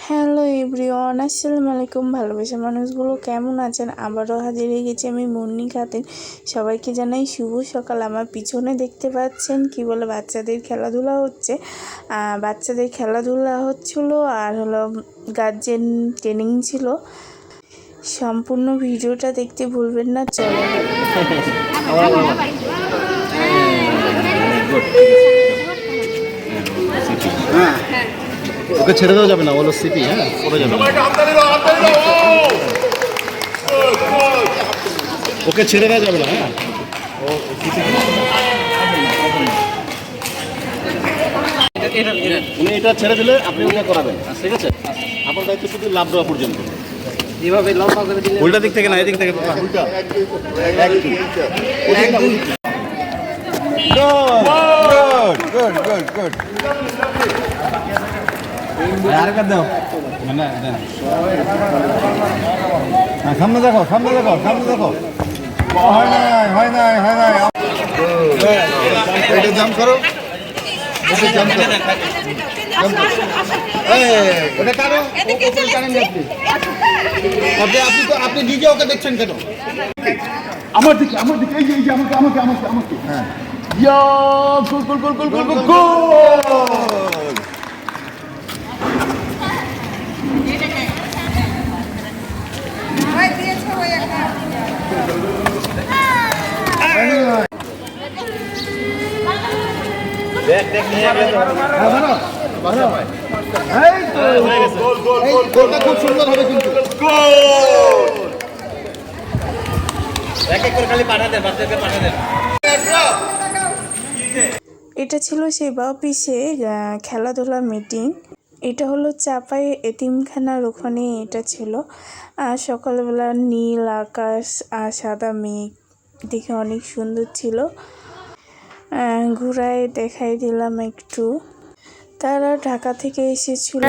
Hello everyone, আসসালামু আলাইকুম। ভালোবাসা মানুষগুলো কেমন আছেন? আবারও হাজির হয়ে গেছি আমি মুন্নি খাতুন। সবাইকে জানাই শুভ সকাল। আমার পিছনে দেখতে পাচ্ছেন কি বলে বাচ্চাদের খেলাধুলা হচ্ছে। বাচ্চাদের খেলাধুলা হচ্ছিলো আর হলো গার্জেন ট্রেনিং ছিল। সম্পূর্ণ ভিডিওটা দেখতে ভুলবেন না। চলো ওকে ছেড়ে দেওয়া যাবে না, বলো সিপি। হ্যাঁ, পড়ে যাবে, ওকে ছেড়ে দেওয়া যাবে না। হ্যাঁ, উনি এটা ছেড়ে দিলে আপনি ওটা করাবেন, ঠিক আছে? আপনার দায়িত্ব শুধু লাভ দেওয়া পর্যন্ত। এইভাবে লম্বা করে দিলে উল্টা দিক থেকে না, এদিক থেকে উল্টা। গুড। আরেকবার দাও। সামনে দেখো। হয় নাই। এটা জাম্প করো। ওটা কারো আপনি নিজে ওকে দেখছেন কেন? আমার দিকে এই যে আমাকে। হ্যাঁ, গোল। গোলটা খুব সুন্দর হবে কিন্তু। এটা ছিল সেবা অফিসে খেলাধুলা মিটিং। এটা হলো চাপাই এতিমখানার ওখানে এটা ছিল। সকালবেলা নীল আকাশ আর সাদা মেঘ দেখে অনেক সুন্দর ছিল। ঘুরায় দেখাই দিলাম একটু। তারা ঢাকা থেকে এসেছিল।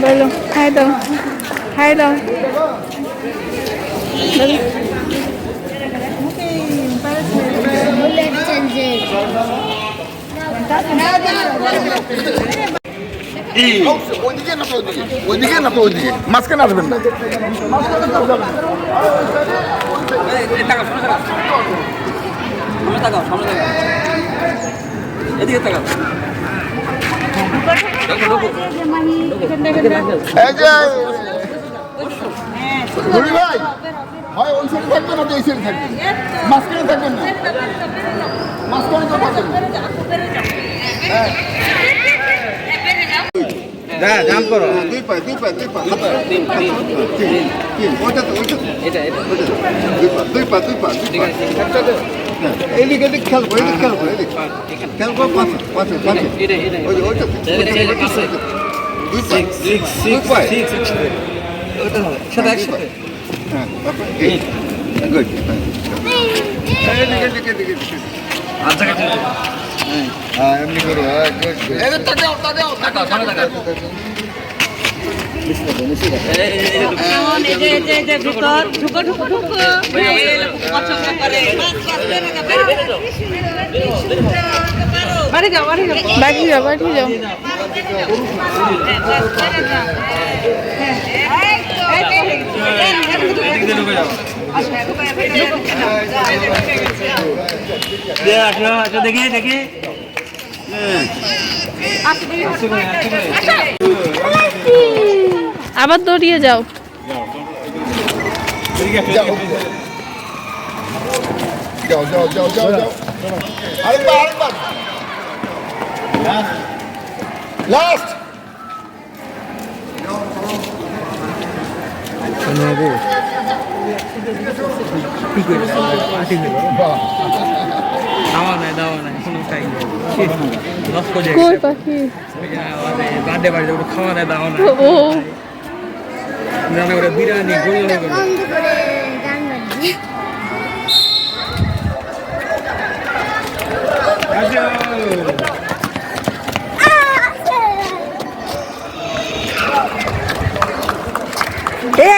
বলো হাই দাও। ওইদিকে না তো ওইদিকে মাঝখানে আসবেন না। এদিকে তাকাও। ভাই হয় ওই সাইডে থাকবেন না, এই সাইডে থাকবেন, মাঝখানে থাকবেন না। মাঝখানে তো পাবেন। হ্যাঁ, জাম্প করো। দুই পায়ে। ওইটা দুই পা। ঠিক আছে। এদিকে খেয়াল করো, খেয়াল করো। পাঁচে ওইটা দুই পায়ে। একসাথে। হ্যাঁ, গুড। এদিকে আচ্ছা, হ্যাঁ, এমনি করো। বাড়ি যাও। দেখি আবার দৌড়িয়ে যাও। যাও। আরেকবার। লাস্ট। দাওয়া নাই কোনো টাইম বার্থডে বাড়িতে ওটা খাওয়া নেয়, দাওয়া নাই। জানে ওরা বিরিয়ানি গোল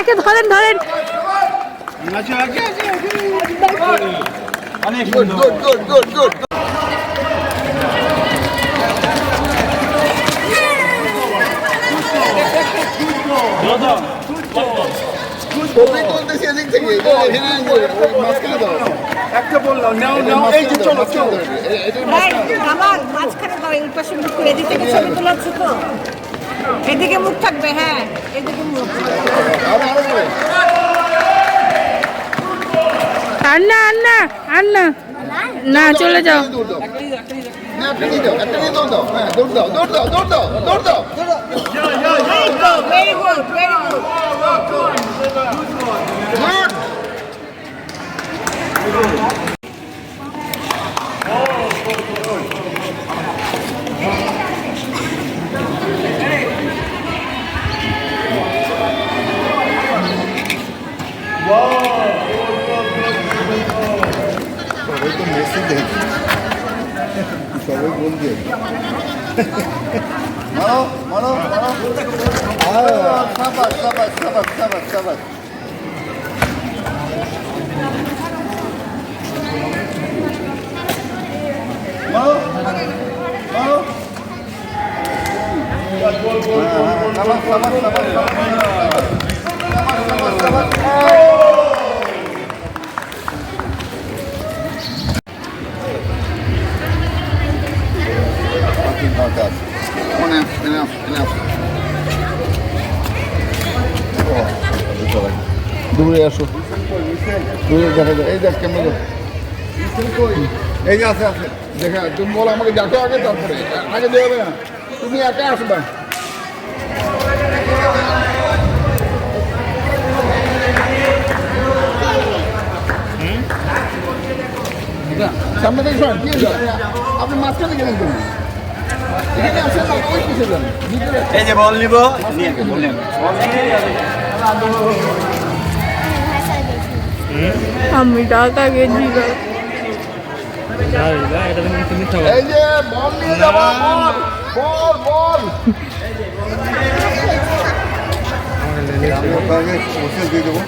একে ধরেন অনেক গুড তোমরাই বলতেছি এদিক থেকে এখানে মাঝখানে দাও একটা বললাম নাও নাও এই যে চলো চলো এটার ভাই, আমার মাঝখানে দাও, এই পাশে মুখ করে, এদিক থেকে ছবি তোলা হচ্ছে তো। এদিকে মুখ থাকবে, হ্যাঁ, এদিকে মুখ। আরো করে আন্না না চলে যাও। দৌড় দাও না একটা নিয়ে দাও একটা নিয়ে দৌড় দাও হ্যাঁ দৌড় দাও দৌড় দাও দৌড় দাও দৌড় দাও Very good, very good. Good সবাই তো মেসি দেখি সবাই বলছে মারো মারো মারো সাবাস সাবাস সাবাস সাবাস সাবাস মারো মারো সাবাস সাবাস সাবাস সাবাস সাবাস দূরে আসো দূরে দেখা যায় এই দেখ কেমন এই যে আছে আছে দেখা তুমি বলো আমাকে দেখো আগে তারপরে আগে দেবে না তুমি একা আসবে সামনে থেকে শোন কি আপনি মাঝখানে গেলেন তুমি এখানে আসেন না ওই পিছিয়ে যান ভিতরে এই যে বল নিব আমি ঢাকা গেছি এই যে বল নিয়ে যাবো বল বল বল দিয়ে দেবো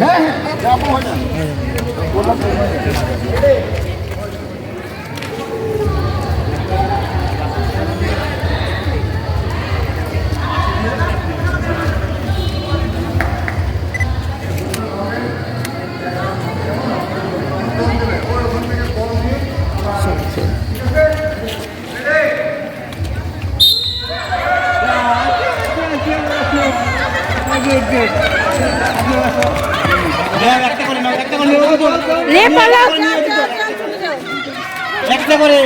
হ্যাঁ হ্যাঁ যাবো হয় না রে পালা একটা করে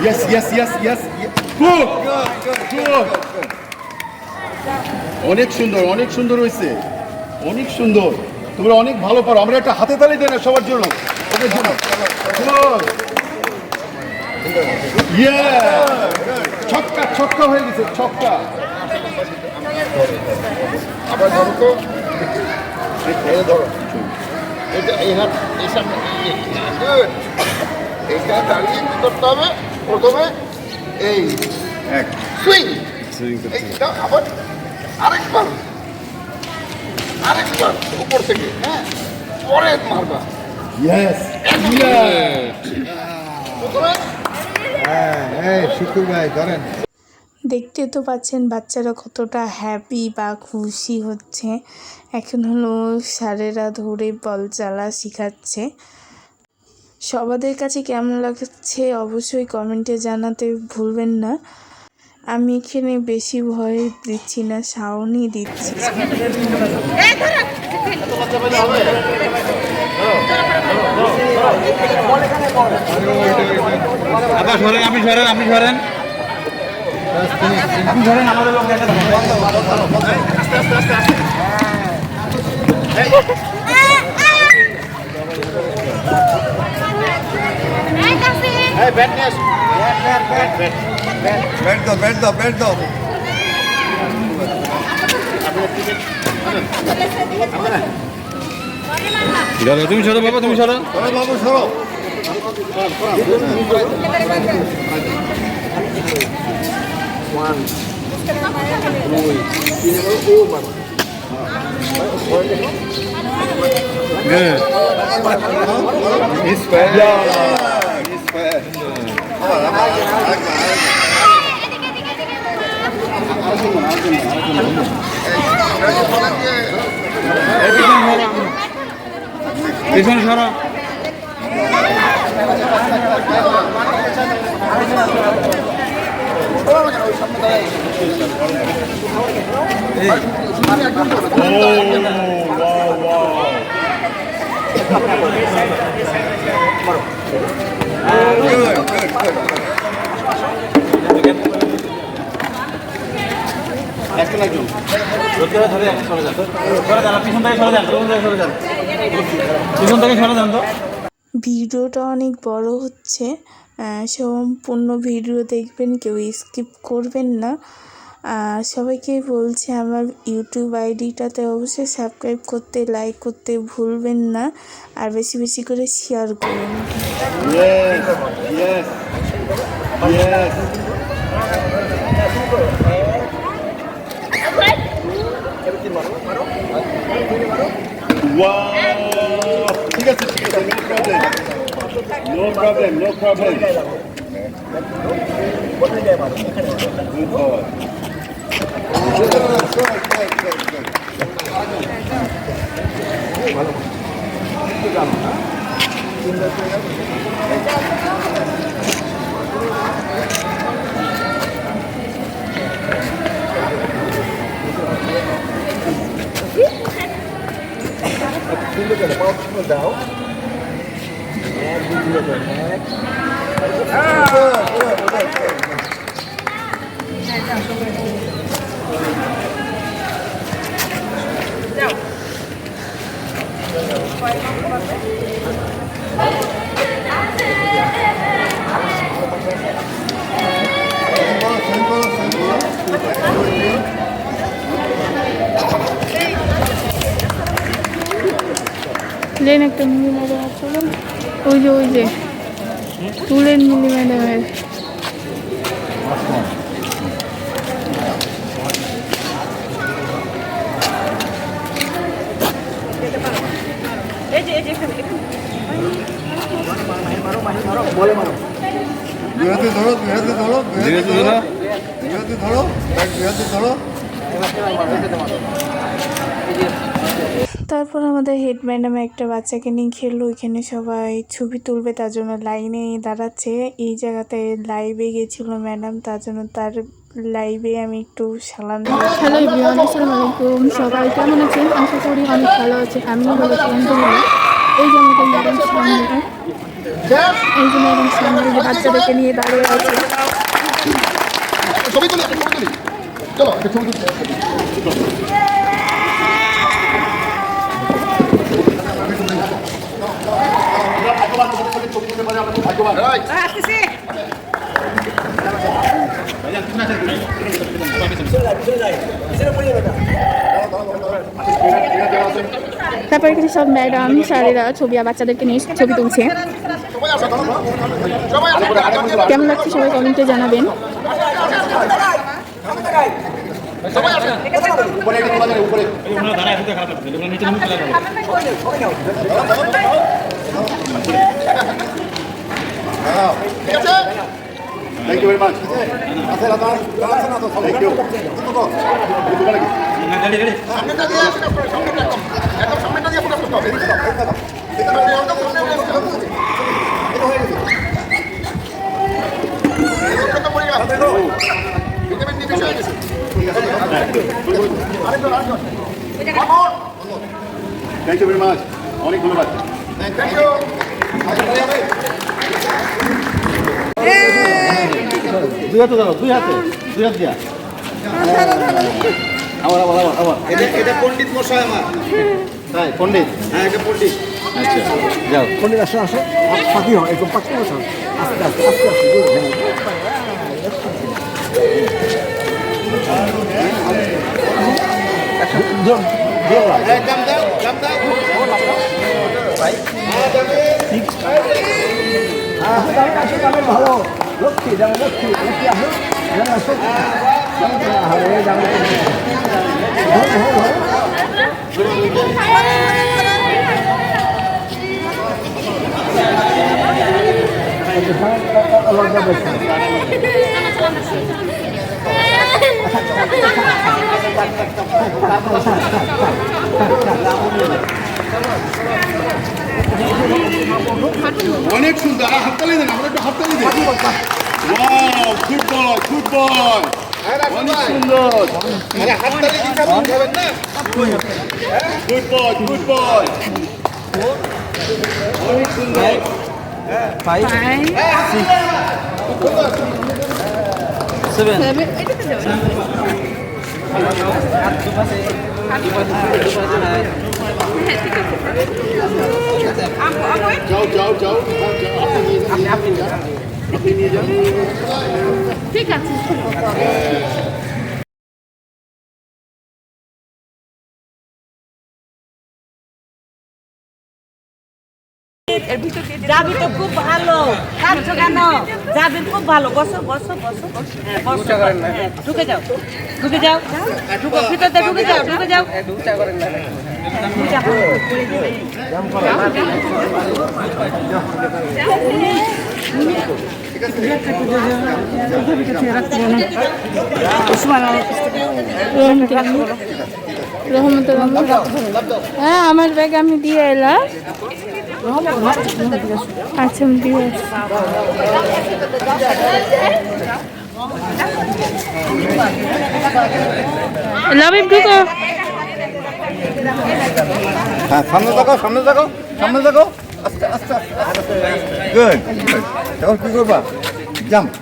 Yes, yes, yes, yes. Good. Good. অনেক সুন্দর অনেক সুন্দর হয়েছে অনেক সুন্দর তোমরা অনেক ভালো পারো আমরা একটা হাতে তালি দেয় না সবার জন্য ওদের জন্য ছক্কা ছক্কা হয়ে গেছে ছক্কা আবার ধরো তো ধরো এটা এই হাত এই সামনে এইটা দাঁড়িয়ে কি করতে হবে প্রথমে এই এক সুইং এইটা আবার আরেকবার উপর থেকে হ্যাঁ পরে মারবা ইয়েস হ্যাঁ শুকুর ভাই ধরেন দেখতে তো পাচ্ছেন বাচ্চারা কতটা হ্যাপি বা খুশি হচ্ছে এখন হলো স্যারেরা ধরে বল চালা শেখাচ্ছে সবাদের কাছে কেমন লাগছে অবশ্যই কমেন্টে জানাতে ভুলবেন না আমি এখানে বেশি ভয় দিচ্ছি না সাউনি দিচ্ছি আপনি সরেন আমাদের লোক দেখা ব্যাট দাও তুমি সরো বাবা, তুমি সরো। বাবু সরো Good. He's fair. He's fair. পিছনে সরো। ভিডিওটা অনেক বড় হচ্ছে, সম্পূর্ণ ভিডিও দেখবেন, কেউ স্কিপ করবেন না। সবাইকে বলছি আমার ইউটিউব আইডিটাতে অবশ্যই সাবস্ক্রাইব করতে, লাইক করতে ভুলবেন না, আর বেশি বেশি করে শেয়ার করুন। ঠিক আছে নো প্রবলেম লেন একটা মিলি ম্যাডাম আছে, ওই যে তুলেন মিলি ম্যাডামের। তারপর আমাদের হেড ম্যাডাম একটা বাচ্চাকে নিয়ে খেললো, ওইখানে সবাই ছবি তুলবে, তার জন্য লাইনে দাঁড়াচ্ছে। এই জায়গাতে লাইভে গেছিলো ম্যাডাম, তার জন্য তার লাইভে আমি একটু সালাম। হ্যালো এভরিওয়ান, আসসালামু আলাইকুম। সবাই কেমন আছেন? আশা করি অনেক ভালো আছে। আমিও ভালো আছি আলহামদুলিল্লাহ। এই যে আমাদের ম্যাডাম সামনে, এই যে ম্যাডাম সামনে যে বাচ্চাদেরকে নিয়ে দাঁড়িয়ে আছে। ছবি তুলি চলো ছবি তুলি। তারপরে কিছু সব ম্যাডাম স্যারেরা ছবি আর বাচ্চাদেরকে নিয়ে ছবি তুলছে। কেমন লাগছে সবাই কমেন্টে জানাবেন। Thank you very much. Thank you. Thank you very much. অনেক ধন্যবাদ। Thank you. দুই হাতে দাও, দুই হাত দিয়া। আবার এটা পণ্ডিত মশাই আমার। তাই পণ্ডিত হ্যাঁ একটা পন্ডিত আচ্ছা যাও পন্ডিত আসো আসো পাতি হয় এরকম পাতি বসো আস্তে আস্তে আস্তে আস্তে দাম দাও দাম দাও ভালো লক্ষ্মী দাম লক্ষ্মী লক্ষ্মী আসো আসো আরে দাম অনেক সুন্দর হাততালি দেন আমরা একটু হাততালি দেন ওয়াও ফুটবল ফুটবল অনেক সুন্দর আরে হাততালি দিতে হবে না ফুটবল ফুটবল অনেক সুন্দর 5 6 7 যাও যাও যাও আপনি নিয়ে যান ঠিক আছে যাবি তো খুব ভালো কাঁদছো কেন যাবি খুব ভালো বসো বসো বসো হ্যাঁ, বসো হ্যাঁ, ঢুকে যাও ঢুকে যাও ঢুকো ভিতরে ঢুকে যাও ঢুকে যাও হ্যাঁ আমার ব্যাগ আমি দিয়ে এলাম আচ্ছা আমি দিয়ে আসছি। লবিব ঢুকো হ্যাঁ সামনে তাকাও সামনে তাকাও সামনে তাকাও আস্তে আস্তে গুড এখন কি করবা জাম্প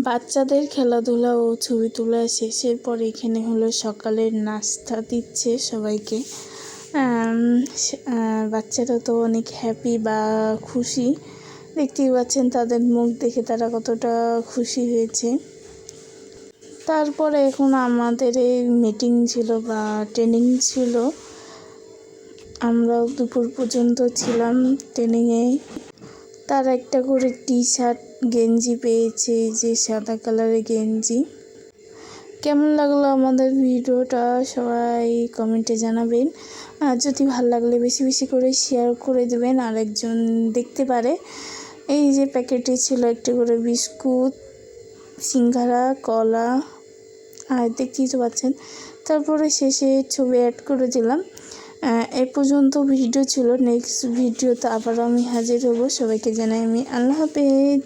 বাচ্চাদের খেলাধুলা ও ছবি তোলা শেষের পর এখানে হলো সকালের নাস্তা দিচ্ছে সবাইকে। বাচ্চারা তো অনেক হ্যাপি বা খুশি, দেখতেই পাচ্ছেন তাদের মুখ দেখে তারা কতটা খুশি হয়েছে। তারপরে এখন আমাদের এই মিটিং ছিল বা ট্রেনিং ছিল, আমরাও দুপুর পর্যন্ত ছিলাম ট্রেনিংয়ে। তার একটা করে টি শার্ট গেঞ্জি পেয়েছে, এই যে সাদা কালারের গেঞ্জি। কেমন লাগলো আমাদের ভিডিওটা সবাই কমেন্টে জানাবেন, আর যদি ভালো লাগলে বেশি বেশি করে শেয়ার করে দেবেন আর একজন দেখতে পারে। এই যে প্যাকেটে ছিল একটা করে বিস্কুট, সিঙ্গারা, কলা, আর দেখতেই তো পাচ্ছেন। তারপরে শেষে ছবি অ্যাড করে দিলাম। এ পর্যন্ত ভিডিও ছিল, নেক্সট ভিডিওতে আবারও আমি হাজির হব। সবাইকে জানাই আমি আল্লাহ হাফেজ।